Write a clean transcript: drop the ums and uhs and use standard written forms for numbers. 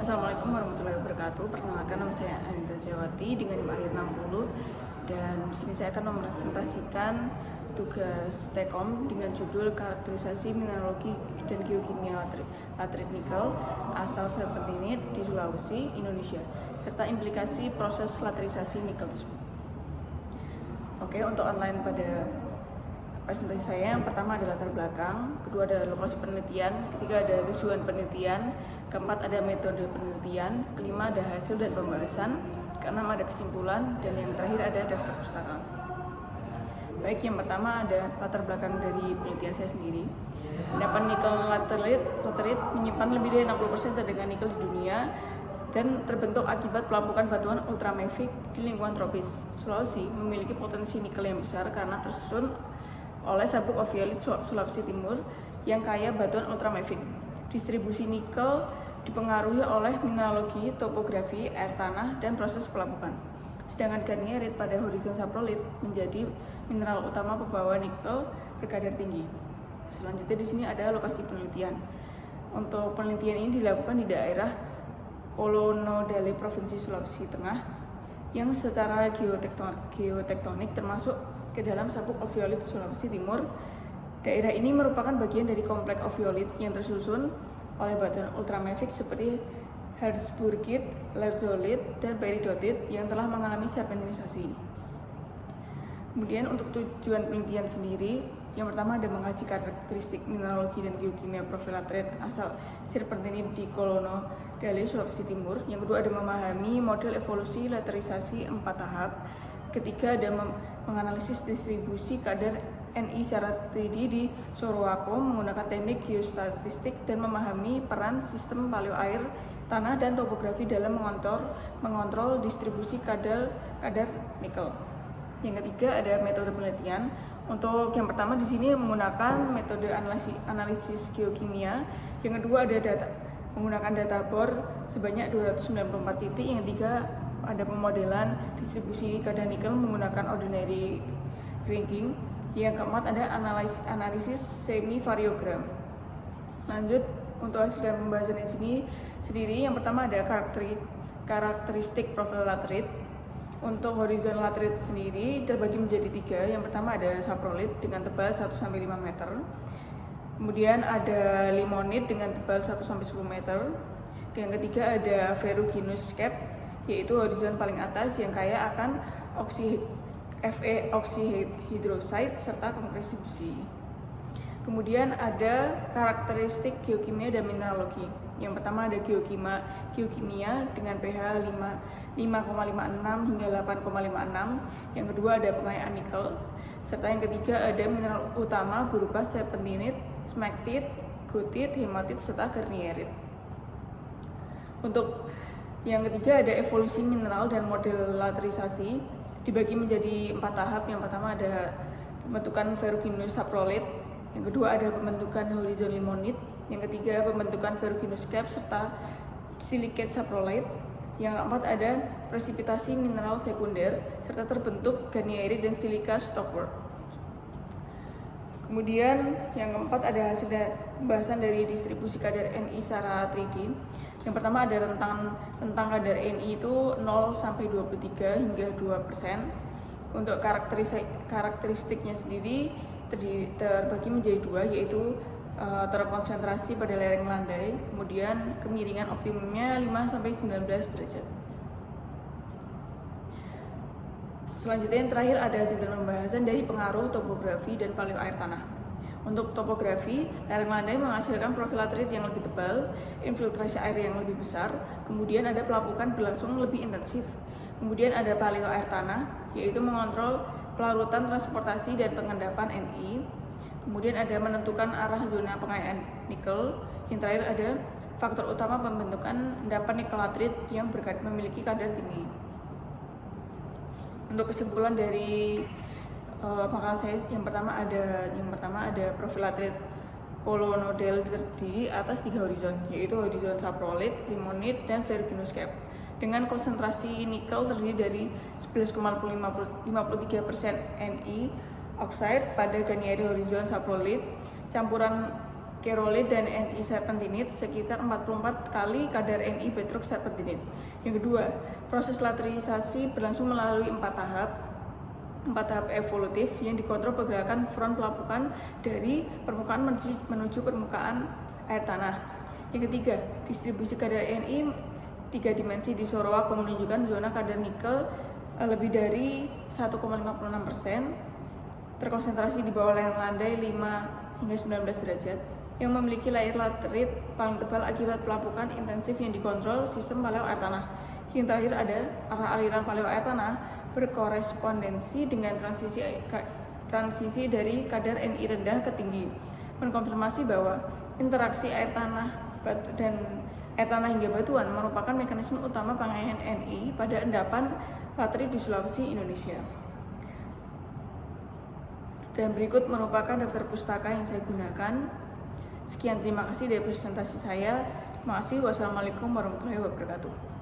Assalamualaikum warahmatullahi wabarakatuh. Perkenalkan, nama saya Anita Jawati dengan NIM akhir 60, dan di sini saya akan mepresentasikan tugas Tekom dengan judul karakterisasi mineralogi dan geokimia latrit nikel asal serpentinit di Sulawesi, Indonesia, serta implikasi proses laterisasi nikel tersebut. Oke, untuk online pada presentasi saya, yang pertama ada latar belakang, kedua ada lokasi penelitian, ketiga ada tujuan penelitian, keempat ada metode penelitian, kelima ada hasil dan pembahasan, keenam ada kesimpulan, dan yang terakhir ada daftar pustaka. Baik, yang pertama ada latar belakang dari penelitian saya sendiri. Endapan nikel laterit menyimpan lebih dari 60% cadangan nikel di dunia dan terbentuk akibat pelampukan batuan ultramafic di lingkungan tropis. Sulawesi memiliki potensi nikel yang besar karena tersusun oleh sabuk oviolit Sulawesi Timur yang kaya batuan ultramafic. Distribusi nikel dipengaruhi oleh mineralogi, topografi, air tanah, dan proses pelampukan. Sedangkan garnierit pada horizon saprolit menjadi mineral utama pembawa nikel berkadar tinggi. Selanjutnya di sini ada lokasi penelitian. Untuk penelitian ini dilakukan di daerah Kolonodale, Provinsi Sulawesi Tengah, yang secara geotektonik termasuk ke dalam sabuk oviolit Sulawesi Timur. Daerah ini merupakan bagian dari kompleks oviolit yang tersusun oleh batuan ultramafic seperti Herzburgit, Larzolite, dan Peridotit yang telah mengalami serpentinisasi. Kemudian untuk tujuan penelitian sendiri, yang pertama ada mengkaji karakteristik mineralogi dan geokimia profil latrit asal serpentinit di Kolonodale, Sulawesi Timur. Yang kedua ada memahami model evolusi laterisasi 4 tahap. Ketiga ada menganalisis distribusi kadar Ni secara 3D di Sorowako menggunakan teknik geostatistik dan memahami peran sistem paleo air, tanah, dan topografi dalam mengontrol distribusi kadar nikel. Yang ketiga ada metode penelitian. Untuk yang pertama di sini menggunakan metode analisis geokimia. Yang kedua ada menggunakan data bor sebanyak 294 titik. Yang ketiga ada pemodelan distribusi kadar nikel menggunakan ordinary cracking. Yang keempat ada analisis semi-variogram. Lanjut untuk hasil dan pembahasan di sini sendiri, yang pertama ada karakteristik profil latrit. Untuk horizon latrit sendiri terbagi menjadi 3. Yang pertama ada saprolit dengan tebal 1-5 meter. Kemudian ada limonit dengan tebal 1-10 meter. Yang ketiga ada ferruginous cap, yaitu horizon paling atas yang kaya akan oxyhydroxide serta kompresi besi. Kemudian ada karakteristik geokimia dan mineralogi. Yang pertama ada geokimia dengan pH 5,56 hingga 8,56. Yang kedua ada pengayaan nikel. Serta yang ketiga ada mineral utama berupa serpentinit, smectite, gothite, hematite, serta garnierit. Untuk yang ketiga ada evolusi mineral dan model laterisasi dibagi menjadi 4 tahap. Yang pertama ada pembentukan ferruginous saprolit, yang kedua ada pembentukan horizon limonit, yang ketiga pembentukan ferruginous cap serta silicate saprolit, yang keempat ada presipitasi mineral sekunder serta terbentuk garnierit dan silika stockwork. Kemudian yang keempat ada hasil pembahasan dari distribusi kadar Ni secara 3D. Yang pertama ada rentang kadar Ni itu 0 sampai 23 hingga 2%. Untuk karakteristiknya sendiri terbagi menjadi 2, yaitu terkonsentrasi pada lereng landai, kemudian kemiringan optimumnya 5 sampai 19 derajat. Selanjutnya yang terakhir ada hasil dan pembahasan dari pengaruh topografi dan paleo air tanah. Untuk topografi, lereng landai menghasilkan profil latrit yang lebih tebal, infiltrasi air yang lebih besar, kemudian ada pelapukan berlangsung lebih intensif. Kemudian ada paleo air tanah, yaitu mengontrol pelarutan, transportasi, dan pengendapan Ni. Kemudian ada menentukan arah zona pengayaan nikel. Yang terakhir ada faktor utama pembentukan endapan nikel latrit yang memiliki kadar tinggi. Untuk kesimpulan dari makalah saya, yang pertama ada profil latrit Kolonodale terdiri atas 3 horizon, yaitu horizon saprolit, limonit, dan ferruginous cap, dengan konsentrasi nikel terdiri dari 11,53% Ni oxide pada garnierit horizon saprolit, campuran kerolid dan Ni serpentinit sekitar 44 kali kadar Ni bedrock serpentinit. Yang kedua, proses laterisasi berlangsung melalui 4 tahap evolutif yang dikontrol pergerakan front pelapukan dari permukaan menuju permukaan air tanah. Yang ketiga, distribusi kadar Ni 3 dimensi di Sarawak menunjukkan zona kadar nikel lebih dari 1,56%, terkonsentrasi di bawah lereng landai 5 hingga 19 derajat, yang memiliki layer laterit paling tebal akibat pelapukan intensif yang dikontrol sistem paleo air tanah. Yang terakhir ada arah aliran paleo air tanah berkorespondensi dengan transisi dari kadar Ni rendah ke tinggi, mengkonfirmasi bahwa interaksi air tanah hingga batuan merupakan mekanisme utama pengalihan Ni pada endapan laterit di Sulawesi, Indonesia. Dan berikut merupakan daftar pustaka yang saya gunakan. Sekian, terima kasih dari presentasi saya. Terima kasih. Wassalamualaikum warahmatullahi wabarakatuh.